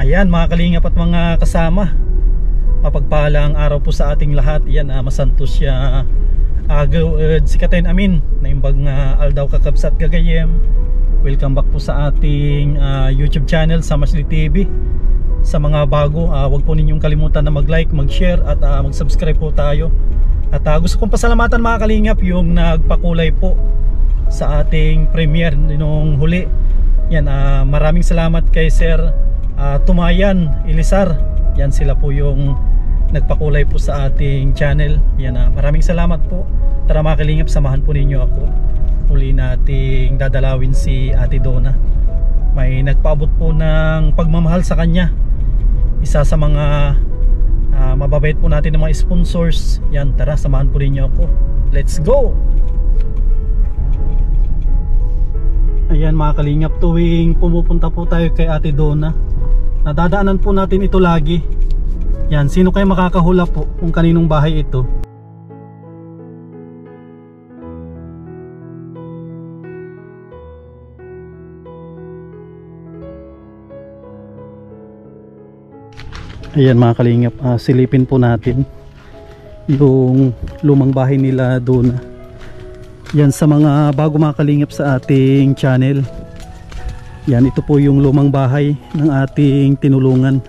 Ayan mga kalingap at mga kasama, mapagpalang araw po sa ating lahat. Ayan, masantos siya agaw sikaten amin na imbag nga aldaw kakabsat gagayem. Welcome back po sa ating YouTube channel Samasli TV. Sa mga bago, wag po ninyong kalimutan na mag-like, mag-share at mag-subscribe po tayo. At gusto kong pasalamatan mga kalingap yung nagpakulay po sa ating premiere nung huli. Yan, maraming salamat kay Sir Tumayan Ilisar. Yan, sila po yung nagpakulay po sa ating channel. Yan, maraming salamat po. Tara mga kalingap, samahan po ninyo ako. Uli nating dadalawin si Ate Donna. May nagpaabot po ng pagmamahal sa kanya. Isa sa mga mababait po natin ng mga sponsors. Yan, tara samahan po ninyo ako. Let's go! Ayan mga kalingap, tuwing pumupunta po tayo kay Ate Donna, nadadaanan po natin ito lagi. Yan, sino kayo makakahula po kung kaninong bahay ito? Ayan mga kalingap, silipin po natin yung lumang bahay nila Donna. Yan, sa mga bago mga kalingap sa ating channel, yan, ito po yung lumang bahay ng ating tinulungan.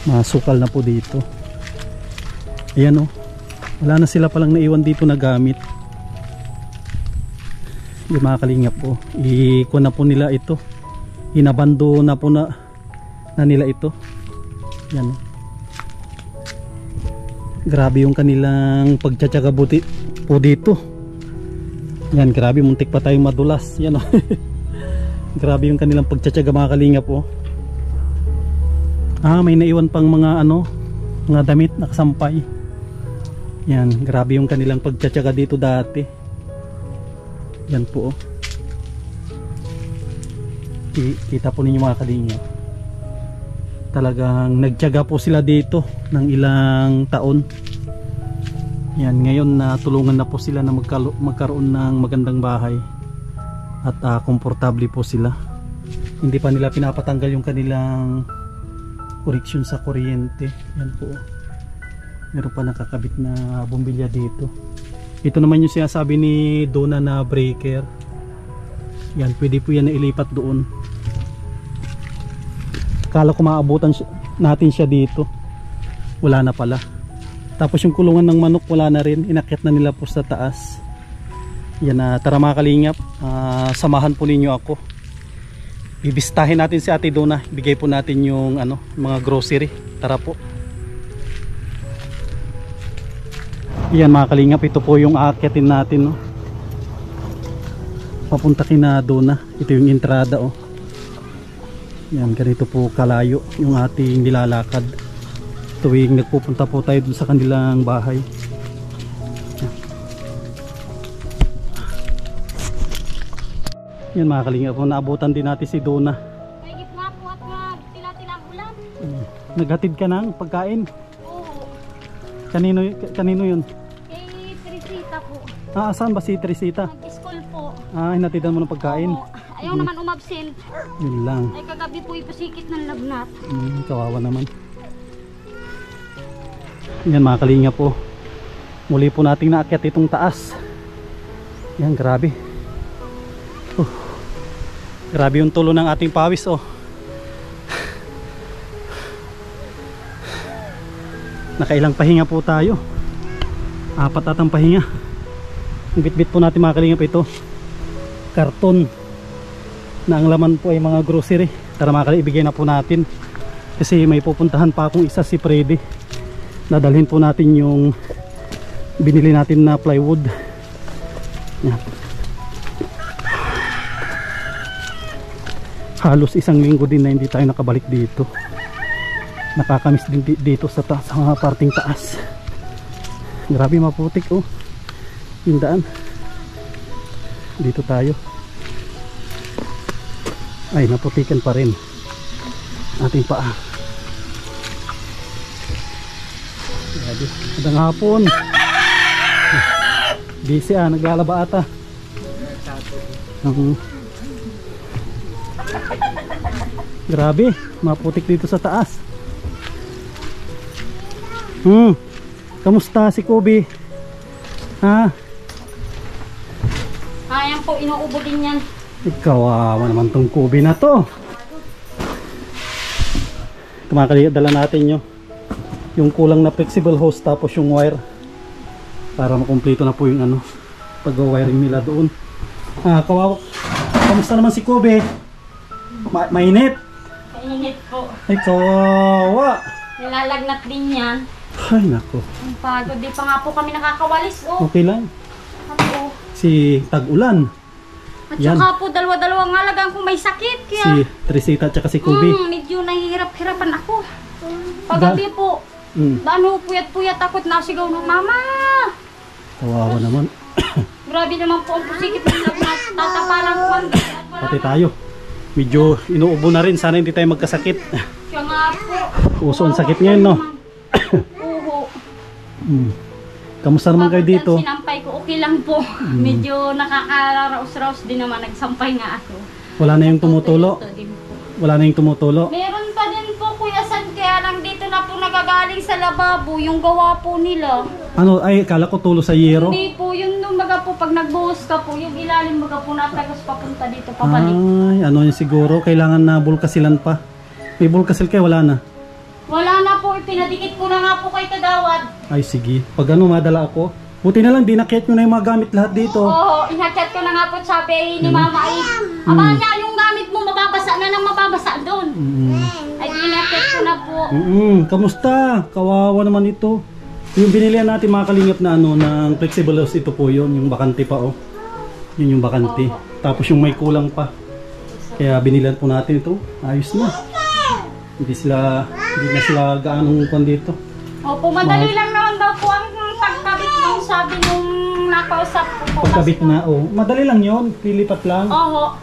Masukal na po dito. Ayan o, wala na sila palang naiwan dito na gamit. Yung mga kalingap po, ikuha na po nila ito, inabando na po na nila ito. Yan, grabe yung kanilang pagtsatsaga buti po dito. Yan, grabe, muntik pa tayong madulas. Yan o. Grabe yung kanilang pagtsatsaga mga kalingap po. May naiwan pang mga mga damit nakasampay. Yan, grabe yung kanilang pagtsatsaga dito dati. Yan po. Kita po ninyo mga kalingap. Talagang nagtyaga po sila dito ng ilang taon. Yan, ngayon tulungan na po sila na magkaroon ng magandang bahay at komportable po sila. Hindi pa nila pinapatanggal yung kanilang koreksyon sa kuryente. Yan po, meron pa nakakabit na bumbilya dito. Ito naman yung sinasabi ni Donna na breaker. Yan, pwede po yan na ilipat doon. Kala ko maabutan natin siya dito, wala na pala. Tapos yung kulungan ng manok wala na rin, inakyat na nila po sa taas. Yan, tara mga kalingap, samahan po ninyo ako. Bibistahin natin si Ate Donna, bigay po natin yung mga grocery. Tara po. Yan mga kalingap, ito po yung aakyatin natin, no? Papunta kina Donna. Ito yung entrada, oh. Yan, ganito po kalayo yung ating nilalakad tuwing nagpupunta po tayo dun sa kanilang bahay. Yan mga kalingap, naabutan din natin si Donna. May gitna po at tila-tilang ulan. Naghatid ka ng pagkain? Oo. Kanino yun? Kay Teresita po. Saan ba si Teresita? Nag-school po. Hinatidan mo ng pagkain? Oo. Ayaw naman umabsent. Yun lang. Ay kagabi po ipasikit ng lagnat. Kawawa naman. Yan mga kalingap po, muli po nating naakyat itong taas. Yan, grabe. Grabe yung tulo ng ating pawis, oh. Nakailang pahinga po tayo. 4 atang pahinga. Ang bit-bit po natin mga kalingap ito, karton na ang laman po ay mga grocery. Tara mga kalingap, ibigay na po natin kasi may pupuntahan pa akong isa, si Freddy. Dadalhin po natin yung binili natin na plywood. Yan. Halos 1 linggo din na hindi tayo nakabalik dito. Nakakamiss din dito sa mga parting taas. Grabe maputik, oh. Yung daan. Dito tayo. Ay, naputikan pa rin ating paa. Magandang hapon. Busy naglalaba ata. Grabe, maputik dito sa taas. Kamusta si Kobe? Ha? Ayan po, inuubo din yan. Ikaw, naman tong Kobe na to. Dala natin yung kulang na flexible hose tapos yung wire para makumpleto na po yung ano, pag-wiring nila doon. Kawawa. Kamusta naman si Kobe? Mainit? Mainit po. Ay, kawawa. Nilalagnat din yan. Ay, nako. Ang pagod. Di pa nga po kami nakakawalis. Okay lang. Ano? Si Tag-Ulan. At Yan. saka po, dalawa-dalawa nga lang kung may sakit. Kaya, Si Trisita at saka si Kobe. medyo nahihirap-hirapan ako. Paggabi po, puyat-puyat ako't nasigaw ng mama. Kawawa naman. Grabe naman po ang pusikit ng lagnat. Tatapalan ko ang Pati tayo. Medyo inuubo na rin. Sana hindi tayo magkasakit. Siya nga po. Uso ang sakit ngayon, no? Oo. Kamusta naman kayo dito? Sinampay ko, okay lang po. Medyo nakakaraos-raos din naman. Nagsampay nga ako. Wala na yung tumutulo? Ito din po. Wala na yung tumutulo? Meron pa din po, Kuya San. Kaya lang dito na po nagagaling sa lababo. Yung gawa po nila. Ano, ay, kala ko tulo sa yero? Hindi po, yung baga po, pag nagbuhos ka po, yung ilalim baga po natagos papunta dito, pabalik. Ay, ano yun siguro? Kailangan na bulkasilan pa. May bulkasil kayo, wala na? Wala na po, ipinadikit ko na nga po kay Kagawad. Ay, sige. Pag ano, madala ako. Buti na lang, dinakit nyo na yung mga gamit lahat dito. Oo, inakyat ko na nga po, sabi ni Mama ay, aba niya, yung gamit mo mababasa na nang mababasa doon. Ay, inakyat ko na po. Kamusta? Kawawa naman ito. Yung binilihan natin mga kalingap na ano, ng flexible house, ito po yun, yung bakante pa, oh. Yun yung bakante. Tapos yung may kulang pa. Kaya binilihan po natin ito. Ayos na. Hindi na sila gaanong kwan dito. Opo, madali lang naman daw po ang pagkabit nung sabi nung nakausap ko po. Pagkabit na, oh. Madali lang yun. Pilipat lang. Oo.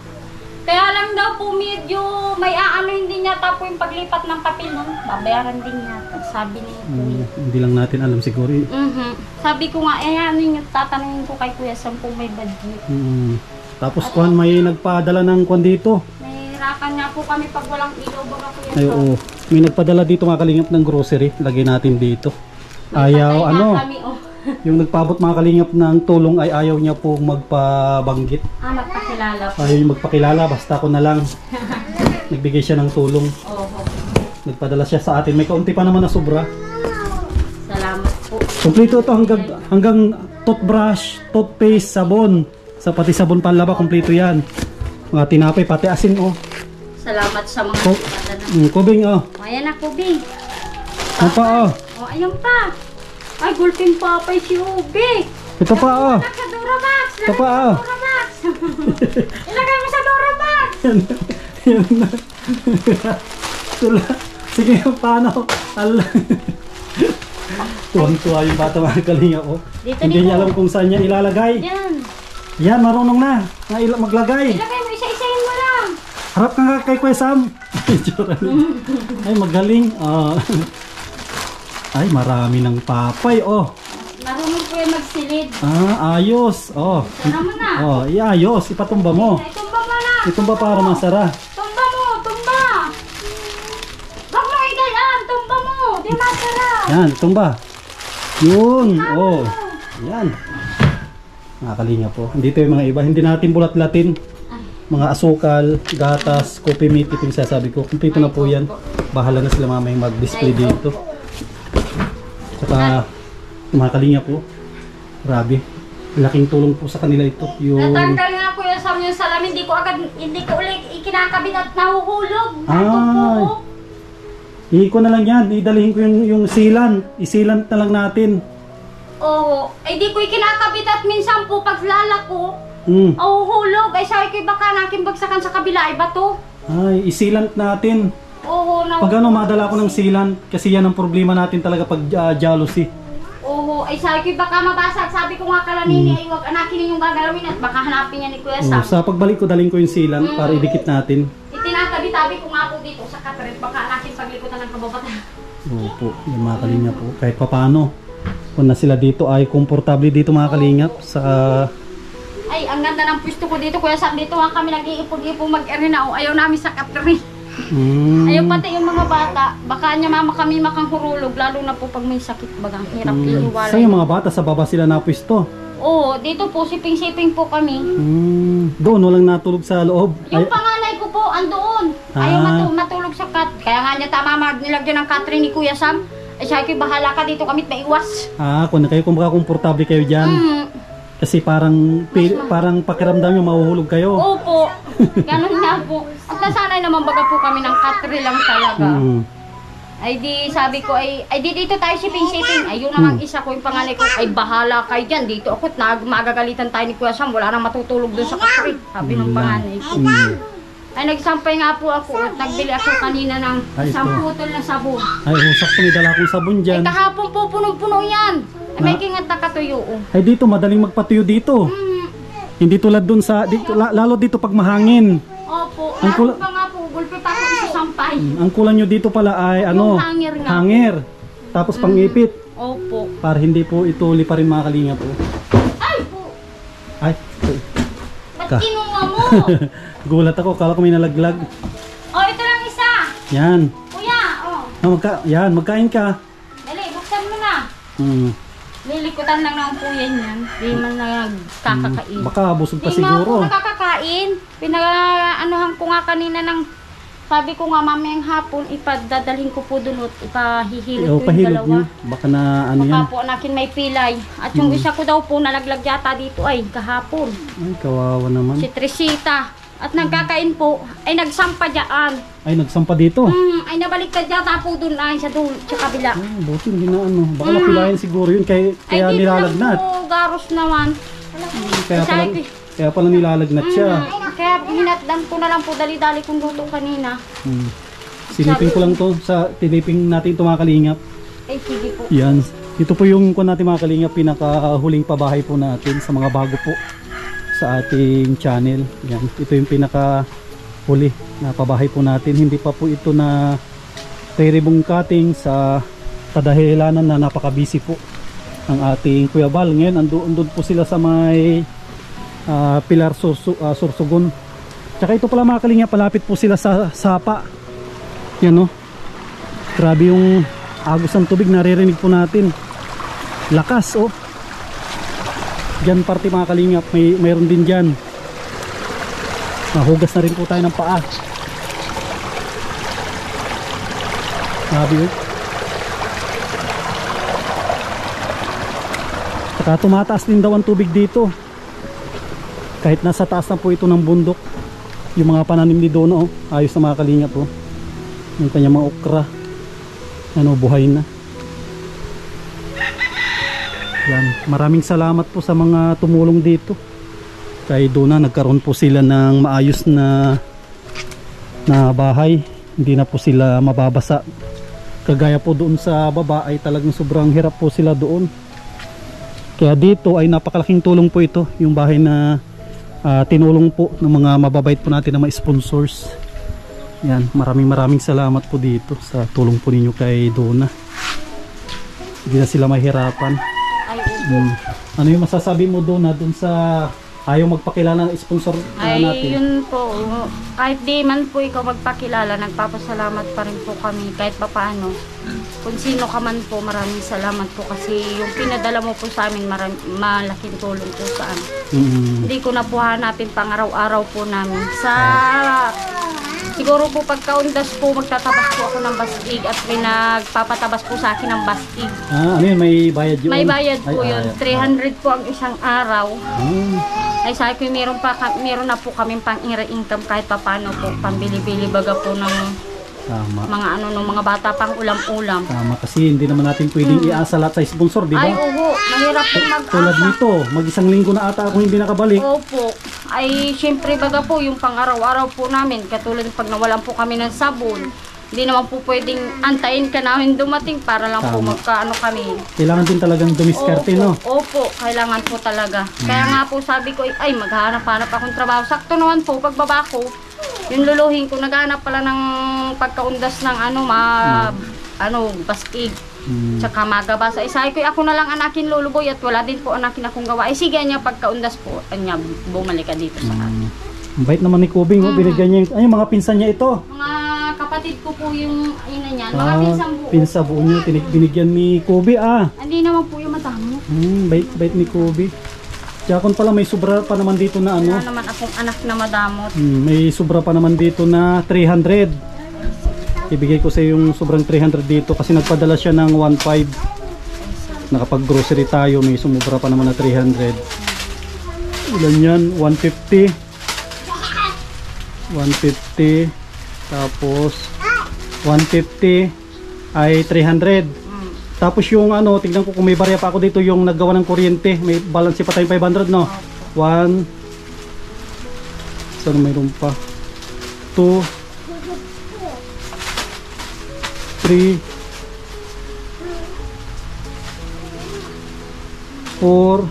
Kaya lang daw po medyo may aanoin din yata po yung paglipat ng papel nun. Babayaran din yata, sabi ni Kuya. Hindi lang natin alam siguro. Sabi ko nga, ano yung tatanungin ko kay Kuya Sam kung may budget. Tapos kwan, may nagpadala ng kwan dito. Nahihirapan nga po kami pag walang ilaw baga Kuya Sam. Ay, oo. May nagpadala dito mga kalingap ng grocery. Lagay natin dito. Ayaw, ano, Kami, yung nagpabot mga kalingap ng tulong ay ayaw niya po magpabanggit. magpakilala po. Ayaw yung magpakilala, basta ako na lang. Nagbigay siya ng tulong. Oho. Nagpadala siya sa atin. May kaunti pa naman na sobra. Salamat po. Kompleto ito hanggang toothbrush, toothpaste, sabon. Sa pati sabon panlaba, kompleto yan. Mga tinapay, pati asin, oh. Salamat sa mga Kubing, oh. Ayan na, Kubing. Ano pa, oh. Ayan pa. Ay, gulping papay si Ube. Ito pa, oh. Ilagay sa Durabox. Ito pa, oh. Ilagay mo sa Durabox. Yan na. Sige, paano? Tuwang-tuwa yung bata mga kalinga, oh. Hindi niya alam kung saan niya ilalagay. Yan, marunong na maglagay. Ilagay mo, isa-isahin mo lang. Harap ka nga kay Kuya Sam. Ay, magaling. Ay, marami ng papay, oh. Marunong po yung magsilid. Ayos. Oh. Sara mo na. Oh, iayos. Ipatumba mo. Itumba mo na. Itumba para masara. Tumba mo, tumba. Huwag mo igayan, tumba mo. Di masara. Yan, tumba. Yun. Oh. Yan. Nakakalinga po. Dito yung mga iba. Hindi natin bulat-latin. Mga asukal, gatas, coffee meat. Ito yung sasabi ko. Kumpleto na po yan. Bahala na sila mamaya mag-display dito. Saka mga kalinga po. Grabe. Laking tulong po sa kanila ito. Natanggal nga po yung sa yung salamin. Hindi ko ulit ikinakabit at nahuhulog. Ko na lang yan. Idalihin ko yung sealant. Isilant na lang natin. Oo. Ay di ko ikinakabit at minsan po pag lalako. Nahuhulog. Ay sabi ko baka nakin bagsakan sa kabila. Ay bato. Ay, isilant natin. Oo. Pag ano, madala ko ng sealant. Kasi yan ang problema natin talaga pag jealousy. Oo, ay sabi ko baka mabasag. Sabi ko nga kalanini ay huwag anakin yung gagalawin at baka hanapin niya ni Kuya Sam. Sa pagbalik ko, daling ko yung sealant para idikit natin. Itinatabi-tabi ko nga po dito sa katret. Baka anakin paglikutan ng kababatan. Opo, yung mga kalingap po. Kahit papano, kung na sila dito ay komportable dito mga kalingap sa... Ay, ang ganda ng pwesto ko dito Kuya Sam. Dito nga kami nag-iipog-ipog mag-erina. Ayaw namin sa katret. Ayaw pati yung mga bata, baka niya mama kami makanghurulog, lalo na po pag may sakit bagang hirap ihiwalay. So yung mga bata sa baba sila napwesto? Oo, dito po, siping-siping po kami. Doon, walang natulog sa loob? Yung panganay ko po, andoon. Ayaw matulog sa kat. Kaya nga niya tama nilagyan ng Catherine ni Kuya Sam. Ay siya ko, bahala ka dito kami maiwas. Kung kayo, kung baka komportable kayo dyan. Kasi parang pakiramdam nyo mahuhulog kayo. Opo, ganun na po. At nasanay naman baga po kami ng Catherine lang talaga. Ay di sabi ko ay di dito tayo siping-siping. Ay yun namang isa ko yung panganay ko, ay bahala kayo dyan. Dito ako, magagalitan tayo ni Kuya Sam. Wala nang matutulog doon sa Catherine. Sabi ng panganay ko. Ay nagsampay nga po ako at nagbili ako kanina ng 10 putol na sabon. Ay, sakto may dala akong sabon dyan. Ay kahapon po punong-puno yan. Ay may kingat na katuyo. Ay dito, madaling magpatuyo dito. Hindi tulad dun sa, lalo dito pag mahangin. Opo, lalo pa nga po, gulpi pa ako sa sampay. Ang kulang nyo dito pala ay hanger nga. Hanger. Tapos pang-ipit. Opo. Para hindi po ito liparin mga kalinga po. Ay po! Ay! Ba't kinuha mo? Gulat ako, kala ko may nalaglag. Oh, ito lang isa! Yan. Kuya, oh. Yan, magkain ka. Dali, buksan mo na. Lilikutan lang ng kuya niyan. Hindi man nagkakakain. Baka busog pa Hindi siguro. Hindi nga po nakakakain. Pinag-anuhan ko nga kanina ng, sabi ko nga mamayang hapon, ipadadalhin ko po dun at ipahihilot ko yung dalawa. Nyo. Baka na ano yan. Baka po anakin may pilay. At yung isa ko daw po nalaglag yata dito ay kahapon. Ay, kawawa naman. Si Trisita. At nagkakain po, ay nagsampa dyan. Ay, nagsampa dito? Ay nabaliktad yata po dun ay sa kabila. Ay, buti hindi na ano. Baka napilayan siguro yun kaya nilalagnat. Ay, dito lang po garos naman. Kaya pala nilalagnat siya. Kaya hinatdan ko na lang po dali-dali kong luto kanina. Silipin ko lang to sa tilipin natin ito mga kalingap. Ay, sige po. Yan. Ito po yung kung natin mga kalingap, pinakahuling pabahay po natin sa mga bago po sa ating channel. Yan. Ito yung pinakahuli na pabahay po natin. Hindi pa po ito na re-ribbon cutting sa kadahilanan na napaka-busy po ang ating Kuya Bal. Ngayon, andun po sila sa may Pilar Sorsogon. Tsaka ito pala mga kalingap, palapit po sila sa Sapa. Yan o. Grabe yung agos ng tubig, naririnig po natin. Lakas o. Diyan parte mga kalingap, mayroon din dyan. Nahugas na rin po tayo ng paa. Grabe o. Saka tumataas din daw ang tubig dito. Kahit nasa taas na po ito ng bundok. Yung mga pananim ni Dono, ayos na mga kalingap po. Yung kanyang mga okra, buhay na. Yan, maraming salamat po sa mga tumulong dito. Kay Dona, nagkaroon po sila ng maayos na bahay. Hindi na po sila mababasa. Kagaya po doon sa baba ay talagang sobrang hirap po sila doon. Kaya dito ay napakalaking tulong po ito, yung bahay na tinulong po ng mga mababait po natin na mga sponsors. Yan, maraming salamat po dito sa tulong po ninyo kay Dona. Hindi na sila mahirapan. Ano yung masasabi mo doon sa ayaw magpakilala ng sponsor natin? Ay yun po, kahit di man po ikaw magpakilala, nagpapasalamat pa rin po kami kahit papaano. Kung sino ka man po, maraming salamat po kasi yung pinadala mo po sa amin malaking tulong po sa amin. Hindi ko na po hanapin pang araw-araw po namin. Siguro po pagkaundas po, magtatabas po ako ng bastig at may nagpapatabas po sa akin ng bastig. Ano yun? May bayad yun? May bayad po yun. 300 po ang isang araw. Ay sabi ko, meron na po kaming pang-income kahit papano po. Pambili-bili baga po ng mga bata pang ulam-ulam. Tama, kasi hindi naman natin pwedeng iasa lahat sa sponsor, di ba? Ay, oo. Mahirap po mag-asa. Tulad nito, mag-isang linggo na ata ako hindi nakabalik. Opo. Ay, syempre baga po, yung pang-araw-araw po namin, katulad pag nawalan po kami ng sabon, hindi naman po pwedeng antayin ka namin dumating para lang po magkaano kami. Kailangan din talagang dumiskarte, no? Opo, kailangan po talaga. Kaya nga po sabi ko, ay maghahanap-hanap akong trabaho. Sakto naman po, pagbaba ko, yung luluhin ko, naghahanap pala ng pagkaundas ng bastig. Tsaka magabasa. Isay ko, ako na lang anakin luluboy at wala din po anakin akong gawa. Ay sige niya, pagkaundas po, anya, bumalik ka dito sa akin. Ang bait naman ni Kubing, binigyan niya yung mga pinsan niya ito. Mga kapatid ko po yung ina niyan. Mga pinsang buo. Pinsa buo niyo, binigyan ni Kobe Hindi naman po yung madamo. Bait ni Kobe. Jakon pala may sobra pa naman dito na ano. Wala naman akong anak na madamot. May sobra pa naman dito na 300. Ibigay ko sa yung sobrang 300 dito kasi nagpadala siya ng 1.5. Nakapag grocery tayo, may sumubra pa naman na 300. Ilan yan? 150. 150. Tapos 150 ay 300. Tapos yung ano, tignan ko kung may barya pa ako dito yung naggawa ng kuryente. May balance pa tayong 500, no? 1. Saan mayroon pa? 2 3 4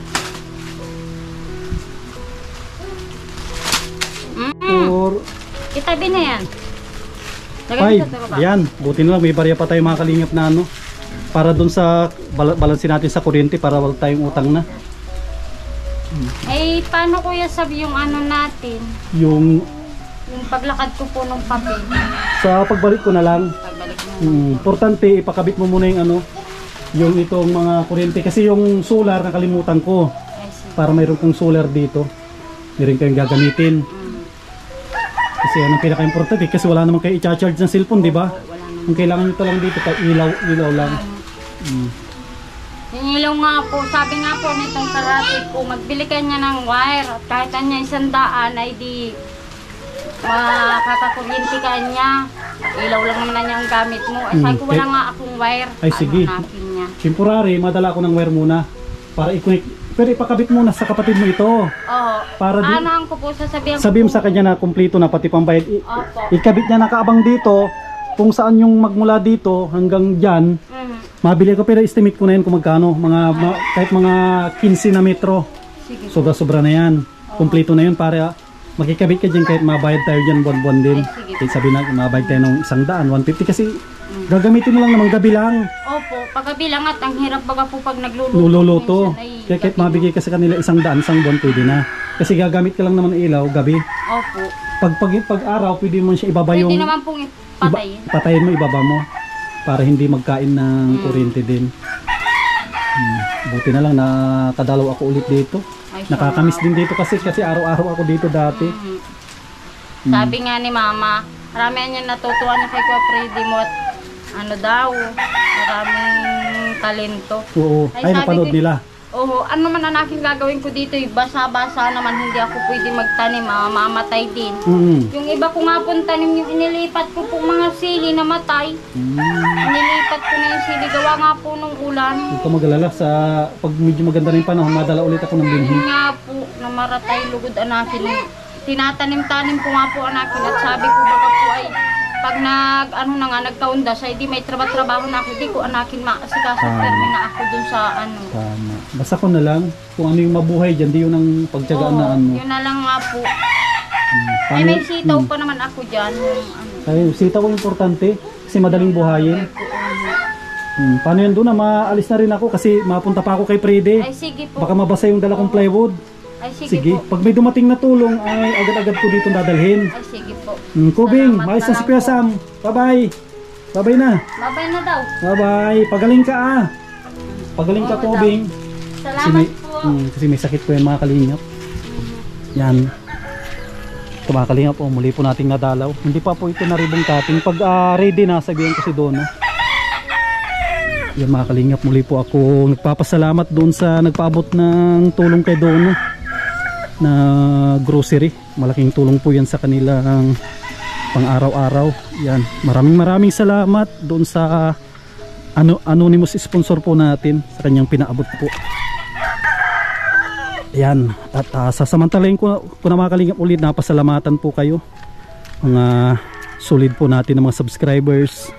4 Itabi na yan. 5. Yan, buti na lang may barya pa tayo mga kalingap na ano. Para dun sa balansin natin sa kuryente para wag tayong utang na. Eh, paano kuya sabi yung ano natin? Yung paglakad ko po ng papel. sa pagbalik ko na lang. Pagbalik mo. Importante ipakabit mo muna yung ano, yung itong mga kuryente kasi yung solar nakalimutan ko. Ay, sige. Para mayroon kong solar dito. Meron kayong gagamitin. Kasi yan ang pinaka-importante kasi wala naman kayo i-charge ng cellphone, di ba? Wala naman. Ang kailangan nyo lang dito ilaw lang. Yung ilaw nga po, sabi nga po nitong karate ko, magbili ka niya ng wire at kahit niya 100 ay di makakakuryente ka niya. Ilaw lang naman niya ang gamit mo. Ay sabi ko wala nga akong wire. Ay sige. Hanapin niya. Temporary, madala ko ng wire muna para i-connect. Pero ipakabit muna sa kapatid mo ito. Oo. Para di, Anahan ko po, sasabihan ko sabihin po. sa kanya na kumpleto na pati pambayad. Opo. Ikabit niya nakaabang dito kung saan yung magmula dito hanggang dyan. Mabili ko pero estimate ko na yan kung magkano. Kahit mga 15 na metro. Sige. Sobra-sobra na yan. Kumpleto na yun para makikabit ka dyan kahit mabayad tayo dyan buwan-buwan din. Ay, sige. Kahit sabi na mabayad tayo ng 100, 150 kasi gagamitin mo lang namang gabi lang. Opo, paggabi lang at ang hirap baga po pag nagluluto. Luluto. Minsan ay Kaya kahit gabi. mabigay ka sa kanila 100, isang buwan pwede na. Kasi gagamit ka lang naman ng ilaw gabi. Opo. Pag araw pwede mo siya ibaba Pwede yung naman pong ipatayin. patayin mo, ibaba mo para hindi magkain ng kuryente din. Buti na lang nakadalaw ako ulit dito. Ay, Nakakamiss din dito kasi araw-araw ako dito dati. Sabi nga ni Mama, marami niya natutuwa niya kay Kuya Freddy mo at ano daw, maraming talento. Oo, Ay, ay sabi napanood ko- nila. Oo, ano man ang aking gagawin ko dito, basa-basa naman, hindi ako pwede magtanim, mamatay din. Yung iba ko nga pong tanim, yung inilipat ko pong mga sili na matay. Inilipat ko na yung sili, gawa nga po nung ulan. Huwag ka mag-alala sa pag medyo maganda rin panahon, madala ulit ako ng binhi. Yun nga po, namaratay lugod anakin. Tinatanim-tanim ko nga po anakin at sabi ko baka po ay pag nagkaundas ay di may trabaho na ako, di ko anakin maasikaso, permi na ako dun sa ano. Tama. Basta ko na lang kung ano yung mabuhay dyan, di yun ang pagtyagaan na ano. Yun na lang nga po. Ay Paano- may sitaw pa naman ako dyan. Yung, ano. Ay, sitaw ang importante kasi madaling buhayin. Paano yan doon na maalis na rin ako kasi mapunta pa ako kay Freddy. Ay sige po. Baka mabasa yung dala kong plywood. Ay sige, Sige, po. pag may dumating na tulong ay agad-agad ko dito dadalhin. Ay sige po. Kubing, Salamat maayos na na si lang Kuya po. Sam. Bye-bye. Bye-bye na. Babay na daw. Bye-bye. Pagaling ka Pagaling ka, Oo, Kubing. Kasi Salamat may, po. kasi may sakit po yan mga kalingap. Yan. Ito mga kalingap, muli po nating nadalaw. Hindi pa po ito naribong cutting. Pag ready na, sabihin ko si Donna. Yan mga kalingap, muli po ako nagpapasalamat doon sa nagpaabot ng tulong kay Donna na grocery. Malaking tulong po yan sa kanilang pang araw-araw. Yan. Maraming salamat doon sa anonymous sponsor po natin sa kanyang pinaabot po. Yan. At sasamantalahin ko na mga kalingap ulit, napasalamatan po kayo. Mga solid po natin ng mga subscribers,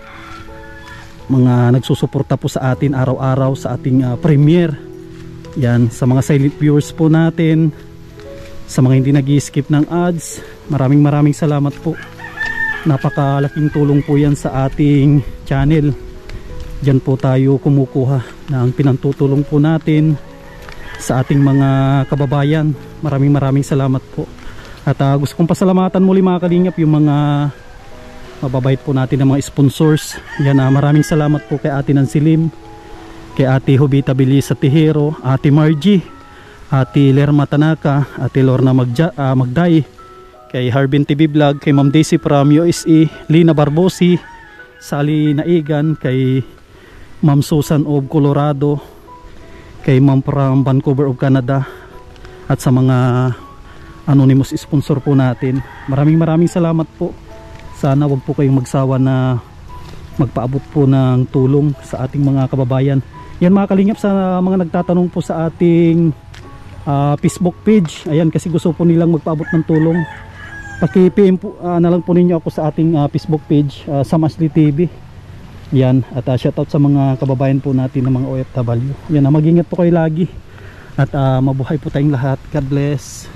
mga nagsusuporta po sa atin araw-araw sa ating premiere. Yan. Sa mga silent viewers po natin, sa mga hindi nag-skip ng ads, maraming salamat po. Napakalaking tulong po yan sa ating channel. Diyan po tayo kumukuha ng pinantutulong po natin sa ating mga kababayan. Maraming salamat po. At gusto kong pasalamatan muli mga kalingap yung mga mababait po natin ng mga sponsors. Yan, maraming salamat po kay Ate Nancy Lim, kay Ate Hobita Belisa Tihero, Ate Margie, Ate Lerma Tanaka, Ate Lorna Magday, kay Harbin TV Vlog, kay Ma'am Daisy from USA, Lina Barbosi, Sally Naigan, kay Ma'am Susan of Colorado, kay Ma'am from Vancouver of Canada, at sa mga anonymous sponsor po natin. Maraming salamat po. Sana wag po kayong magsawa na magpaabot po ng tulong sa ating mga kababayan. Yan mga kalingap, sa mga nagtatanong po sa ating Facebook page, ayan, kasi gusto po nilang magpaabot ng tulong, paki-PM po na lang po ninyo ako sa ating Facebook page, Sam Ashley TV. Yan, at shoutout sa mga kababayan po natin ng mga OFW. Yan, mag-ingat po kayo lagi at mabuhay po tayong lahat. God bless.